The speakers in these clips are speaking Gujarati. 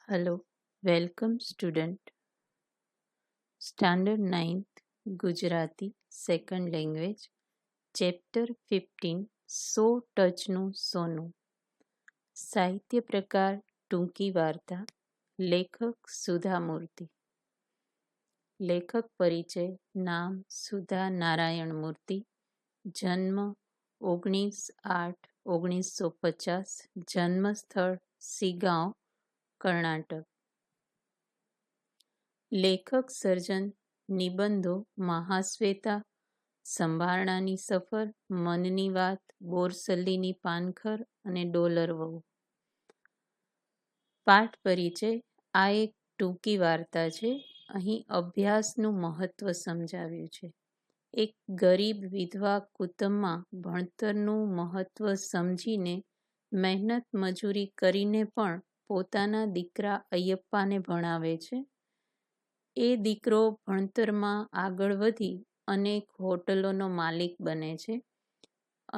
Hello, welcome student. Standard 9th Gujarati Second Language Chapter 15 સો ટચનું સોનું સાહિત્ય પ્રકાર ટૂંકી વાર્તા લેખક સુધા મૂર્તિ લેખક પરિચય નામ સુધા નારાયણ મૂર્તિ જન્મ 19/8/1950 જન્મસ્થળ સિગાંવ કર્ણાટક લેખક સર્જન નિબંધો મહાશ્વેતા સંભારણાની સફર મનની વાત બોરસલ્લીની પાનખર અને ડોલર વહુ પાઠ પરિચય આ એક ટૂંકી વાર્તા છે. અહીં અભ્યાસનું મહત્વ સમજાવ્યું છે. એક ગરીબ વિધવા કુટુંબમાં ભણતરનું મહત્વ સમજીને મહેનત મજૂરી કરીને પણ પોતાના દીકરા અયપ્પાને ભણાવે છે. એ દીકરો ભણતરમાં આગળ વધી અનેક હોટલોનો માલિક બને છે.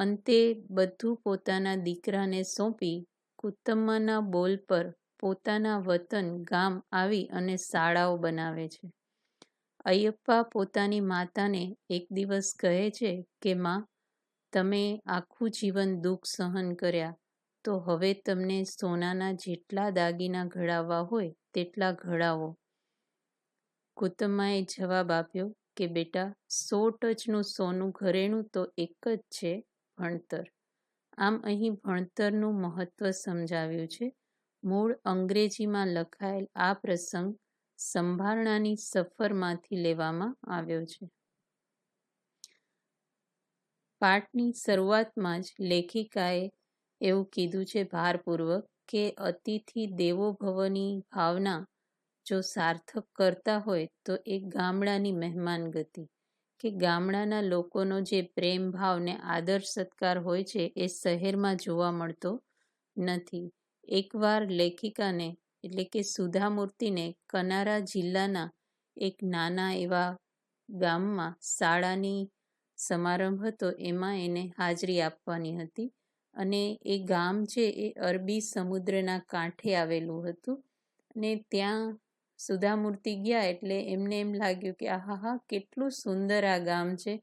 અંતે બધું પોતાના દીકરાને સોંપી કુટુંબના બોલ પર પોતાના વતન ગામ આવી અને શાળાઓ બનાવે છે. અયપ્પા પોતાની માતાને એક દિવસ કહે છે કે માં, તમે આખું જીવન દુઃખ સહન કર્યા, તો હવે તમને સોનાના જેટલા દાગીના ઘડાવવા હોય તેટલા ઘડાવો. કુટુંબાએ જવાબ આપ્યો કે બેટા, 100 ટચનું સોનું ઘરેણું તો એક જ છે, ભણતર. આમ અહીં ભણતરનું મહત્વ સમજાવ્યું છે. મૂળ અંગ્રેજીમાં લખાયેલ આ પ્રસંગ સંભારણાની સફરમાંથી લેવામાં આવ્યો છે. પાઠની શરૂઆતમાં જ લેખિકાએ એવું કીધું છે ભારપૂર્વક કે અતિથિ દેવો ભવની ભાવના જો સાર્થક કરતા હોય તો એક ગામડાની મહેમાન ગતિ કે ગામડાના લોકોનો જે પ્રેમ ભાવ ને આદર સત્કાર હોય છે એ શહેરમાં જોવા મળતો નથી. એકવાર લેખિકાને એટલે કે સુધા મૂર્તિને કનારા જિલ્લાના એક નાના એવા ગામમાં શાળાની સમારંભ હતો, એમાં એને હાજરી આપવાની હતી. અને એ ગામ છે એ અરબી સમુદ્રના કાંઠે આવેલું હતું. અને ત્યાં સુધા મૂર્તિ ગયા એટલે એમને એમ લાગ્યું કે આહા, કેટલું સુંદર આ ગામ છે.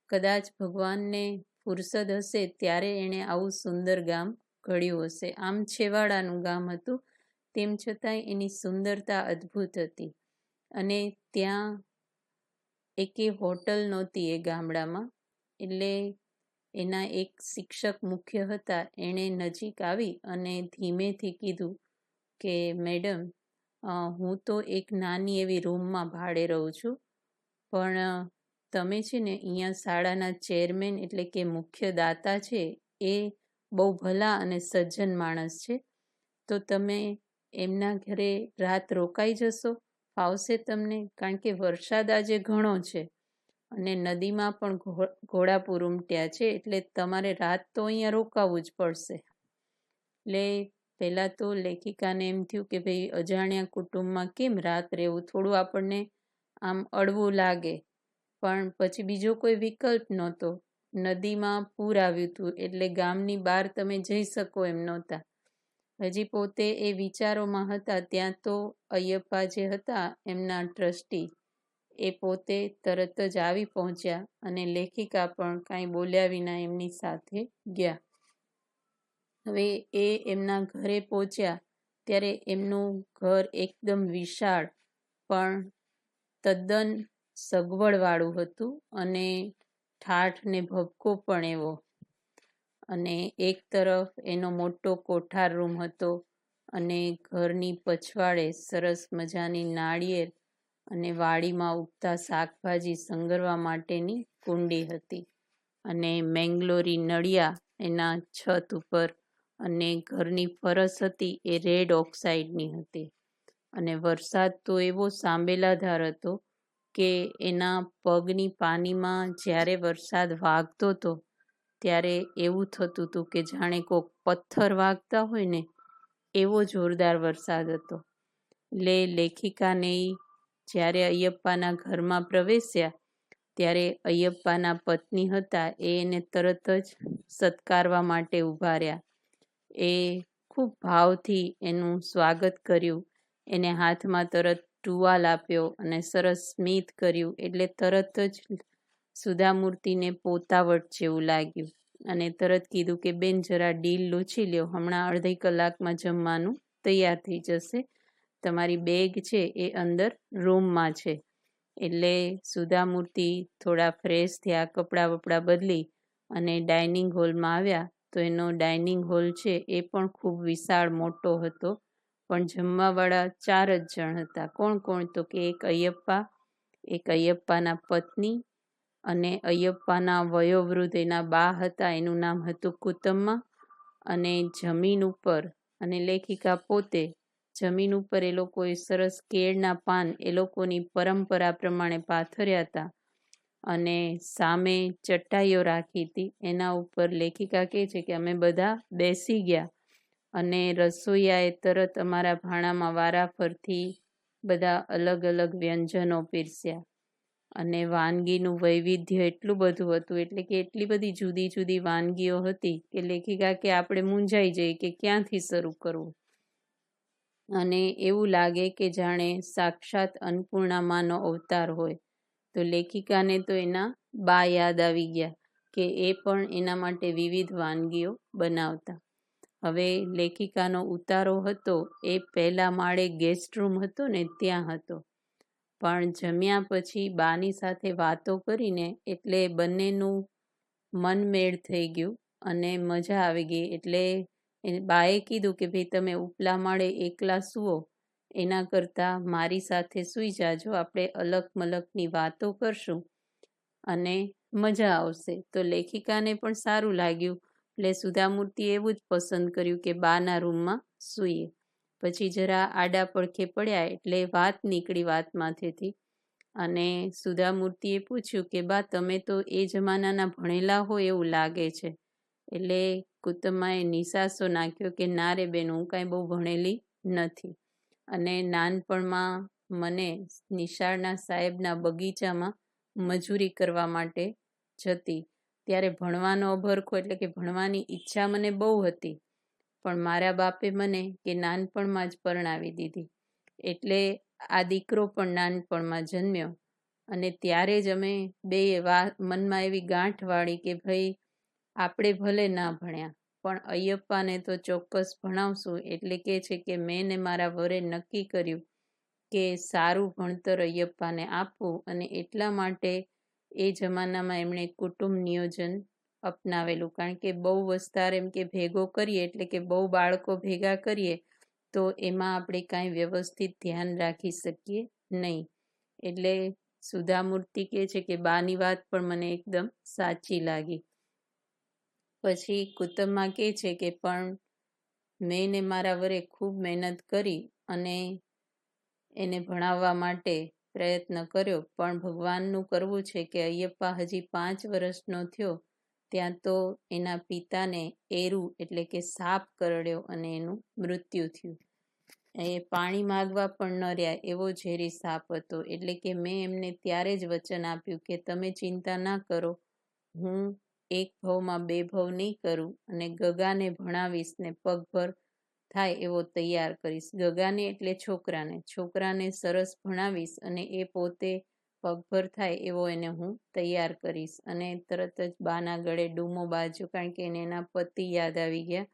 કદાચ ભગવાનને ફુરસદ હશે ત્યારે એણે આવું સુંદર ગામ ઘડ્યું હશે. આમ છેવાડાનું ગામ હતું, તેમ છતાંય એની સુંદરતા અદ્ભુત હતી. અને ત્યાં એકે હોટલ નહોતી એ ગામડામાં. એટલે એના એક શિક્ષક મુખ્ય હતા, એણે નજીક આવી અને ધીમેથી કીધું કે મેડમ, હું તો એક નાની એવી રૂમમાં ભાડે રહું છું, પણ તમે છે ને અહીંયા શાળાના ચેરમેન એટલે કે મુખ્ય દાતા છે, એ બહુ ભલા અને સજ્જન માણસ છે, તો તમે એમના ઘરે રાત રોકાઈ જશો? ફાવશે તમને? કારણ કે વરસાદ આજે ઘણો છે અને નદીમાં પણ ઘોડાપૂર ઉમટ્યા છે, એટલે તમારે રાત તો અહીંયા રોકાવું જ પડશે. એટલે પહેલાં તો લેખિકાને એમ થયું કે ભાઈ, અજાણ્યા કુટુંબમાં કેમ રાત રહેવું, થોડું આપણને આમ અડવું લાગે. પણ પછી બીજો કોઈ વિકલ્પ નહોતો. નદીમાં પૂર આવ્યું હતું એટલે ગામની બહાર તમે જઈ શકો એમ નહોતા. હજી પોતે એ વિચારોમાં હતા ત્યાં તો અયપ્પા જે હતા એમના ટ્રસ્ટી, એ પોતે તરત જ આવી પહોંચ્યા અને લેખિકા પણ કાંઈ બોલ્યા વિના એમની સાથે ગયા. હવે એ એમના ઘરે પહોંચ્યા ત્યારે એમનું ઘર એકદમ વિશાળ પણ તદ્દન સગવડવાળું હતું અને ઠાઠ ને ભભકો પણ એવો. અને એક તરફ એનો મોટો કોઠાર રૂમ હતો અને ઘરની પછવાડે સરસ મજાની નાળિયેર અને વાડીમાં ઉગતા શાકભાજી સંગરવા માટેની કુંડી હતી. અને મેંગ્લોરી નળિયા એના છત ઉપર, અને ઘરની ફરસ હતી એ રેડ ઓક્સાઇડની હતી. અને વરસાદ તો એવો સાંબેલાધાર હતો કે એના પગની પાનીમાં જ્યારે વરસાદ વાગતો હતો ત્યારે એવું થતું હતું કે જાણે કોક પથ્થર વાગતા હોય ને એવો જોરદાર વરસાદ હતો. એટલે લેખિકાને જ્યારે અયપ્પાના ઘરમાં પ્રવેશ્યા ત્યારે અયપ્પાના પત્ની હતા એ એને તરત જ સત્કારવા માટે ઊભા રહ્યા. એ ખૂબ ભાવથી એનું સ્વાગત કર્યું. એને હાથમાં તરત ટુવાલ આપ્યો અને સરસ સ્મિત કર્યું એટલે તરત જ સુધામૂર્તિને પોતાવટ જેવું લાગ્યું અને તરત કીધું કે બેન જરા ડીલ લૂછી લ્યો, હમણાં અડધી કલાકમાં જમવાનું તૈયાર થઈ જશે, તમારી બેગ છે એ અંદર રૂમમાં છે. એટલે સુધામૂર્તિ થોડા ફ્રેશ થયા, કપડાં વપડાં બદલી અને ડાઇનિંગ હોલમાં આવ્યા. તો એનો ડાઇનિંગ હોલ છે એ પણ ખૂબ વિશાળ મોટો હતો, પણ જમવાવાળા 4 જ જણ હતા. કોણ કોણ? તો કે એક અયપ્પાના પત્ની અને અયપ્પાના વયોવૃદ્ધ એના બા હતા, એનું નામ હતું કુતમ્મા. અને જમીન ઉપર, અને લેખિકા પોતે જમીન ઉપર એ લોકોએ સરસ કેળના પાન એ લોકોની પરંપરા પ્રમાણે પાથર્યા હતા અને સામે ચટાઈઓ રાખી હતી. એના ઉપર લેખિકા કહે છે કે અમે બધા બેસી ગયા અને રસોઈયાએ તરત અમારા ભાણામાં વારાફરથી બધા અલગ અલગ વ્યંજનો પીરસ્યા અને વાનગીનું વૈવિધ્ય એટલું બધું હતું, એટલે કે એટલી બધી જુદી જુદી વાનગીઓ હતી કે લેખિકા કે આપણે મૂંઝાઈ જઈએ કે ક્યાંથી શરૂ કરવું. અને એવું લાગે કે જાણે સાક્ષાત અન્નપૂર્ણામાનો અવતાર હોય. તો લેખિકાને તો એના બા યાદ આવી ગયા કે એ પણ એના માટે વિવિધ વાનગીઓ બનાવતા. હવે લેખિકાનો ઉતારો હતો એ પહેલા માળે ગેસ્ટ રૂમ હતો ને ત્યાં હતો, પણ જમ્યા પછી બાની સાથે વાતો કરીને એટલે બંનેનું મનમેળ થઈ ગયું અને મજા આવી ગઈ. એટલે બાએ કીધું કે ભાઈ તમે ઉપલા માળે એકલા સૂવો, એના કરતાં મારી સાથે સૂઈ જાજો, આપણે અલગ મલકની વાતો કરશું અને મજા આવશે. તો લેખિકાને પણ સારું લાગ્યું, એટલે સુધામૂર્તિએ એવું જ પસંદ કર્યું કે બાના રૂમમાં સૂઈએ. પછી જરા આડા પડખે પડ્યા એટલે વાત નીકળી વાતમાંથીથી અને સુધામૂર્તિએ પૂછ્યું કે બા તમે તો એ જમાનાના ભણેલા હોય એવું લાગે છે. એટલે કુતમ્માએ નિસાસો નાખ્યો કે ના રે બેન, હું કાંઈ બહુ ભણેલી નથી અને નાનપણમાં મને નિશાળના સાહેબના બગીચામાં મજૂરી કરવા માટે જતી, ત્યારે ભણવાનો અભરખો એટલે કે ભણવાની ઈચ્છા મને બહુ હતી, પણ મારા બાપે મને કે નાનપણમાં જ પરણાવી દીધી. એટલે આ દીકરો પણ નાનપણમાં જન્મ્યો અને ત્યારે જ અમે બે મનમાં એવી ગાંઠ વાળી કે ભાઈ આપણે ભલે ના ભણ્યા પણ અયપ્પાને તો ચોક્કસ ભણાવશું. એટલે કે છે કે મેં ને મારા વરે નક્કી કર્યું કે સારું ભણતર અયપ્પાને આપવું અને એટલા માટે એ જમાનામાં એમણે કુટુંબ નિયોજન અપનાવેલું. કારણ કે બહુ વસ્તાર એમ કે ભેગો કરીએ એટલે કે બહુ બાળકો ભેગા કરીએ તો એમાં આપણે કાંઈ વ્યવસ્થિત ધ્યાન રાખી શકીએ નહીં. એટલે સુધામૂર્તિ કહે છે કે બાની વાત પણ મને એકદમ સાચી લાગી. પછી કુતમ્મા કહે છે કે પણ મેં ને મારા વરે ખૂબ મહેનત કરી અને એને ભણાવવા માટે પ્રયત્ન કર્યો, પણ ભગવાનનું કરવું છે કે અયપ્પા હજી 5 વર્ષનો થયો ત્યાં તો એના પિતાને એરું એટલે કે સાપ કરડ્યો અને એનું મૃત્યુ થયું. એ પાણી માગવા પણ ન રહ્યા એવો ઝેરી સાપ હતો. એટલે કે મેં એમને ત્યારે જ વચન આપ્યું કે તમે ચિંતા ના કરો, હું એક ભવમાં 2 ભવ નહીં કરું અને ગગાને ભણાવીશ ને પગભર થાય એવો તૈયાર કરીશ. ગગાને એટલે છોકરાને સરસ ભણાવીશ અને એ પોતે પગભર થાય એવો એને હું તૈયાર કરીશ. અને તરત જ બાના ગળે ડૂમો બાજ્યો, કારણ કે એને એના પતિ યાદ આવી ગયા.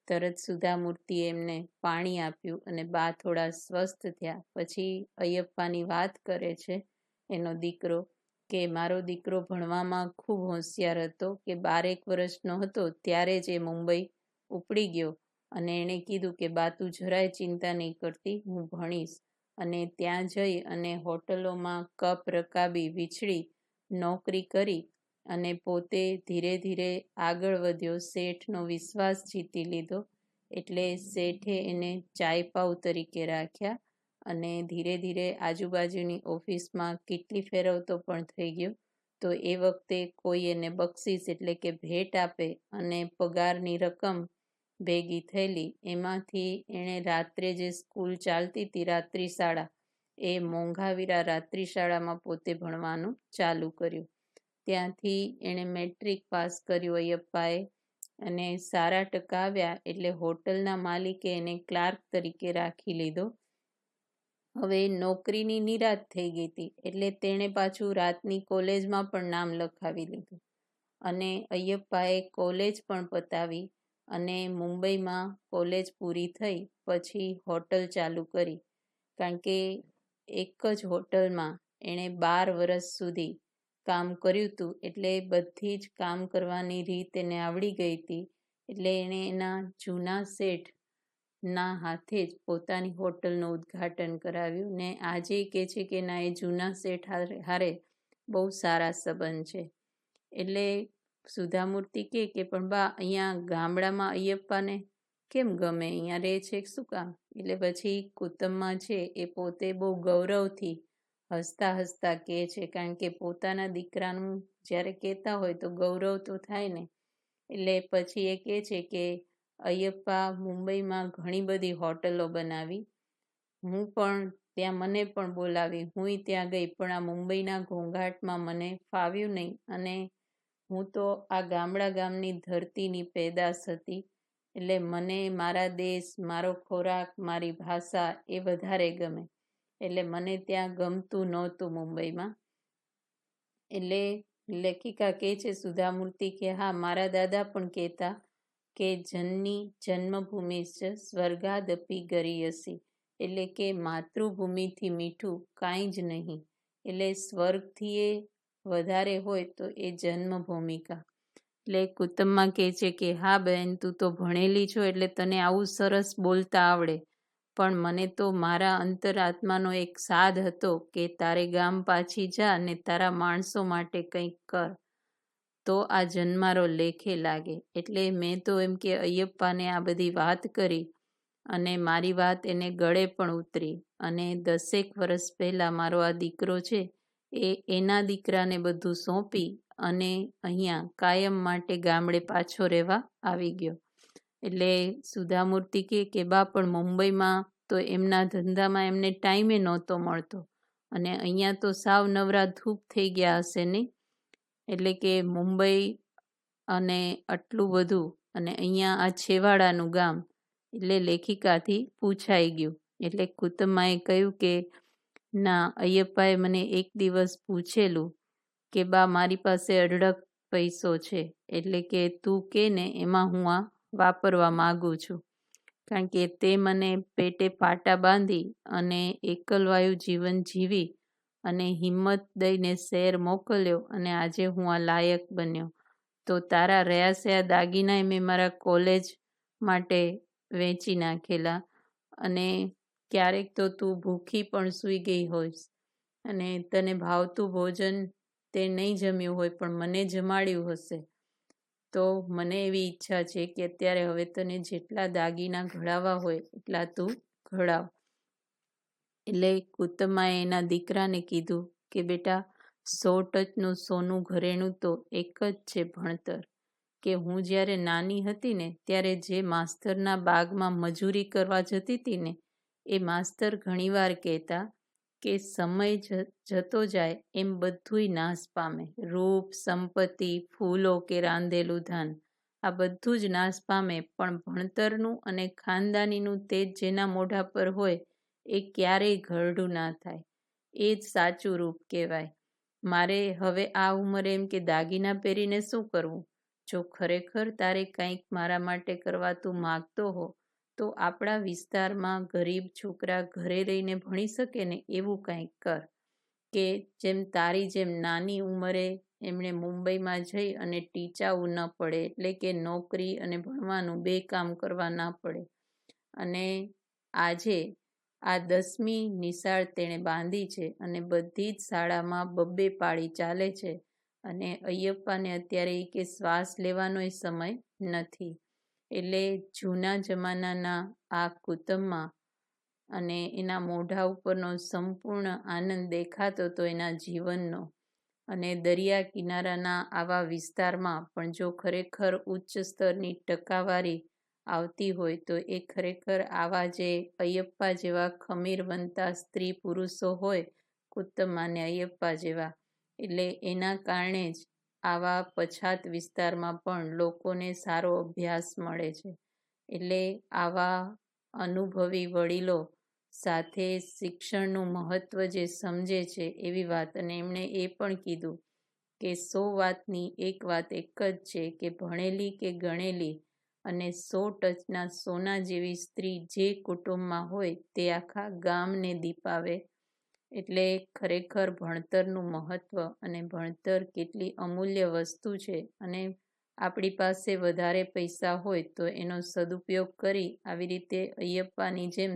તરત સુધામૂર્તિએ એમને પાણી આપ્યું અને બા થોડા સ્વસ્થ થયા. પછી અયપ્પાની વાત કરે છે એનો દીકરો કે મારો દીકરો ભણવામાં ખૂબ હોશિયાર હતો, કે 12 વર્ષનો હતો ત્યારે જ એ મુંબઈ ઉપડી ગયો અને એણે કીધું કે બા તું જરાય ચિંતા નહીં કરતી, હું ભણીશ. અને ત્યાં જઈ અને હોટલોમાં કપ રકાબી વીછળી નોકરી કરી અને પોતે ધીરે ધીરે આગળ વધ્યો. શેઠનો વિશ્વાસ જીતી લીધો એટલે શેઠે એને ચાયપાઉ તરીકે રાખ્યા અને ધીરે ધીરે આજુબાજુની ઓફિસમાં કેટલી ફેરવતો પણ થઈ ગયો. તો એ વખતે કોઈ એને બક્ષિસ એટલે કે ભેટ આપે અને પગારની રકમ ભેગી થયેલી, એમાંથી એણે રાત્રે જે સ્કૂલ ચાલતી હતી રાત્રિ શાળા, એ મોંઘાવીરા રાત્રિ શાળામાં પોતે ભણવાનું ચાલુ કર્યું. ત્યાંથી એણે મેટ્રિક પાસ કર્યું અયપ્પાએ અને સારા ટકા આવ્યા એટલે હોટલના માલિકે એને ક્લાર્ક તરીકે રાખી લીધો હવે નોકરીની નિરાત થઈ ગઈ હતી, એટલે તેણે પાછું રાતની કોલેજમાં પણ નામ લખાવી લીધું. અને અય્યપ્પાએ કોલેજ પણ પતાવી અને મુંબઈમાં કોલેજ પૂરી થઈ પછી હોટલ ચાલુ કરી. કારણ કે એક જ હોટલમાં એણે 12 વર્ષ સુધી કામ કર્યું હતું, એટલે બધી જ કામ કરવાની રીત એને આવડી ગઈ હતી. એટલે એણે એના જૂના શેઠ ના હાથે જ પોતાની હોટલનું ઉદ્ઘાટન કરાવ્યું ને આજે કહે છે કે ના, એ જૂના શેઠ હારે બહુ સારા સંબંધ છે. એટલે સુધામૂર્તિ કે પણ બા, અહીંયા ગામડામાં અય્યપ્પાને કેમ ગમે, અહીંયા રહે છે શું કામ? એટલે પછી કુટુંબમાં છે એ પોતે બહુ ગૌરવથી હસતા હસતા કહે છે, કારણ કે પોતાના દીકરાનું જ્યારે કહેતા હોય તો ગૌરવ તો થાય ને. એટલે પછી એ કહે છે કે અય્યપ્પા મુંબઈમાં ઘણી બધી હોટલો બનાવી, હું પણ ત્યાં મને પણ બોલાવી, હુંય ત્યાં ગઈ, પણ આ મુંબઈના ઘોંઘાટમાં મને ફાવ્યું નહીં અને હું તો આ ગામની ધરતીની પેદાશ હતી. એટલે મને મારા દેશ, મારો ખોરાક, મારી ભાષા એ વધારે ગમે. એટલે મને ત્યાં ગમતું નહોતું મુંબઈમાં. એટલે લેખિકા કહે છે સુધામૂર્તિ કે હા, મારા દાદા પણ કહેતા કે જનની જન્મભૂમિ છે સ્વર્ગાદપી ગરીયસી. એટલે કે માતૃભૂમિથી મીઠું કાંઈ જ નહીં. એટલે સ્વર્ગથી એ વધારે હોય તો એ જન્મભૂમિકા. એટલે કુટુંબમાં કહે છે કે હા બહેન, તું તો ભણેલી છો એટલે તને આવું સરસ બોલતા આવડે, પણ મને તો મારા અંતરાત્માનો એક સાદ હતો કે તારે ગામ પાછી જા અને તારા માણસો માટે કંઈક કર, તો આ જન્મારો લેખે લાગે. એટલે મેં તો એમ કે અય્યપ્પાને આ બધી વાત કરી અને મારી વાત એને ગળે પણ ઉતરી. અને 10 વર્ષ પહેલાં મારો આ દીકરો છે એ એના દીકરાને બધું સોંપી અને અહીંયા કાયમ માટે ગામડે પાછો રહેવા આવી ગયો. એટલે સુધામૂર્તિ કે બા, પણ મુંબઈમાં તો એમના ધંધામાં એમને ટાઈમે નહોતો મળતો અને અહીંયા તો સાવ નવરા ધૂપ થઈ ગયા હશે નહીં? એટલે કે મુંબઈ અને આટલું બધું અને અહીંયા આ છેવાડાનું ગામ. એટલે લેખિકાથી પૂછાઈ ગયું. એટલે કુટુંબમાં કહ્યું કે ના, અય્યપ્પાએ મને એક દિવસ પૂછેલું કે બા, મારી પાસે અઢળક પૈસો છે, એટલે કે તું કે ને એમાં હું આ વાપરવા માગું છું. કારણ કે તે મને પેટે પાટા બાંધી અને એકલવાયુ જીવન જીવી અને હિંમત દઈને શહેર મોકલ્યો અને આજે હું આ લાયક બન્યો. તો તારા રહ્યા દાગીના મેં મારા કોલેજ માટે વેચી નાખેલા અને ક્યારેક તો તું ભૂખી પણ સૂઈ ગઈ હોઈશ અને તને ભાવતું ભોજન તે નહીં જમ્યું હોય પણ મને જમાડ્યું હશે. તો મને એવી ઈચ્છા છે કે અત્યારે હવે તને જેટલા દાગીના ઘડાવવા હોય એટલા તું ઘડાવ. એટલે કુટુંબમાં એના દીકરાને કીધું કે બેટા, 100 સોનું ઘરેણું તો એક જ છે ભણતર. કે હું જ્યારે નાની હતી ને ત્યારે જે માસ્તરના બાગમાં મજૂરી કરવા જતી હતી ને, એ માસ્તર ઘણીવાર કહેતા કે સમય જતો જાય એમ બધુંય નાશ પામે. રૂપ, સંપત્તિ, ફૂલો કે રાંધેલું ધાન, આ બધું જ નાશ પામે, પણ ભણતરનું અને ખાનદાનીનું તેજ જેના મોઢા પર હોય એ ક્યારેય ઘરડું ના થાય. એ જ સાચું રૂપ કહેવાય. મારે હવે આ ઉંમરે એમ કે દાગીના પહેરીને શું કરવું? જો ખરેખર તારે કંઈક મારા માટે કરવા તું માગતો હો તો આપણા વિસ્તારમાં ગરીબ છોકરા ઘરે રહીને ભણી શકે ને એવું કંઈક કર. કે જેમ તારી જેમ નાની ઉંમરે એમણે મુંબઈમાં જઈ અને ટીચાવું ન પડે, એટલે કે નોકરી અને ભણવાનું 2 કામ કરવા ના પડે. અને આજે આ 10મી નિશાળ તેણે બાંધી છે અને બધી જ શાળામાં 2 પાળી ચાલે છે. અને અય્યપ્પાને અત્યારે કે શ્વાસ લેવાનોય સમય નથી. એટલે જૂના જમાનાના આ કુટુંબમાં અને એના મોઢા ઉપરનો સંપૂર્ણ આનંદ દેખાતો હતો એના જીવનનો. અને દરિયા કિનારાના આવા વિસ્તારમાં પણ જો ખરેખર ઉચ્ચ સ્તરની ટકાવારી આવતી હોય તો એ ખરેખર આવા જે અય્યપ્પા જેવા ખમીર બનતા સ્ત્રી પુરુષો હોય કુટુંબમાં ને અય્યપ્પા જેવા, એટલે એના કારણે જ આવા પછાત વિસ્તારમાં પણ લોકોને સારો અભ્યાસ મળે છે. એટલે આવા અનુભવી વડીલો સાથે શિક્ષણનું મહત્વ જે સમજે છે એવી વાત. અને એમણે એ પણ કીધું કે 100 વાતની એક વાત એક જ છે કે ભણેલી કે ગણેલી અને 100 ટચના સોના જેવી સ્ત્રી જે કુટુંબમાં હોય તે આખા ગામને દીપાવે. એટલે ખરેખર ભણતરનું મહત્વ અને ભણતર કેટલી અમૂલ્ય વસ્તુ છે. અને આપણી પાસે વધારે પૈસા હોય તો એનો સદુપયોગ કરી આવી રીતે અયપ્પાની જેમ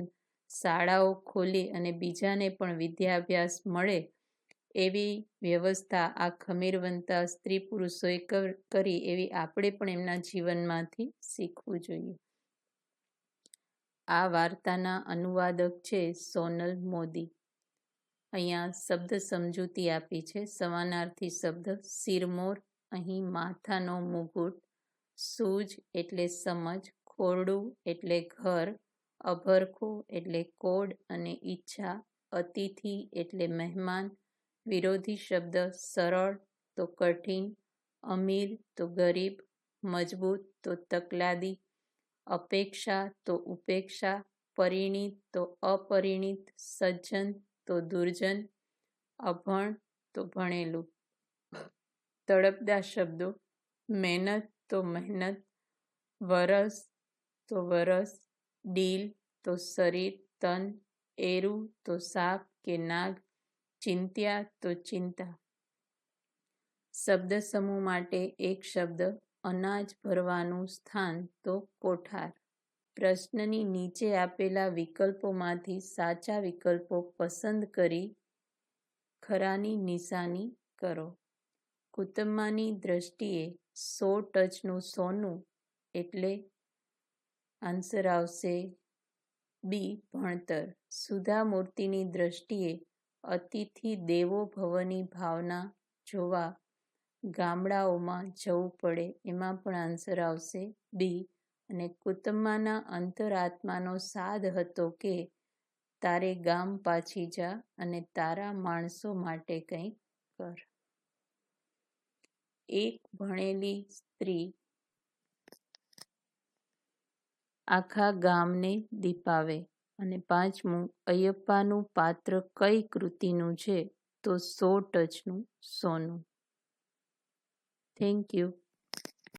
શાળાઓ ખોલી અને બીજાને પણ વિદ્યાભ્યાસ મળે એવી વ્યવસ્થા આ ખમીરવંતા સ્ત્રી પુરુષોએ કરી, એવી આપણે પણ એમના જીવનમાંથી શીખવું જોઈએ. આ વાર્તાના અનુવાદક છે સોનલ મોદી. અહીંયા શબ્દ સમજૂતી આપી છે. સમાનાર્થી શબ્દ શિરમોર, અહીં માથાનો મુગુટ. સૂઝ એટલે સમજ, ખોરડું એટલે ઘર, અભરખું એટલે કોડ અને ઈચ્છા, અતિથિ એટલે મહેમાન. વિરોધી શબ્દ સરળ તો કઠિન, અમીર તો ગરીબ, મજબૂત તો તકલાદી, અપેક્ષા તો ઉપેક્ષા, પરિણીત તો અપરિણીત, સજ્જન તો દુર્જન, અભણ તો ભણેલું. તળપદા શબ્દો મહેનત તો મહેનત, વરસ તો વરસ, ડીલ તો શરીર તન, એરું તો સાપ કે નાગ, ચિંત્યા તો ચિંતા. શબ્દ સમૂહ માટે એક શબ્દ અનાજ ભરવાનું સ્થાન તો કોઠાર. પ્રશ્નની નીચે આપેલા વિકલ્પોમાંથી સાચા વિકલ્પો પસંદ કરી ખરાની નિશાની કરો. કુટુંબની દ્રષ્ટિએ 100 ટચનું સોનું એટલે આન્સર આવશે બી ભણતર. સુધા મૂર્તિની દ્રષ્ટિએ અતિથિ દેવો ભવની ભાવના જોવા ગામડાઓમાં જવું પડે, એમાં પણ આન્સર આવશે બી. અને કુટુંબના અંતરાત્માનો સાદ હતો કે તારે ગામ પાછી જા અને તારા માણસો માટે કંઈક કર. એક ભણેલી સ્ત્રી આખા ગામને દીપાવે. અને 5મું, અયપ્પાનું પાત્ર કઈ કૃતિનું છે? તો 100 ટચનું સોનું. Thank you.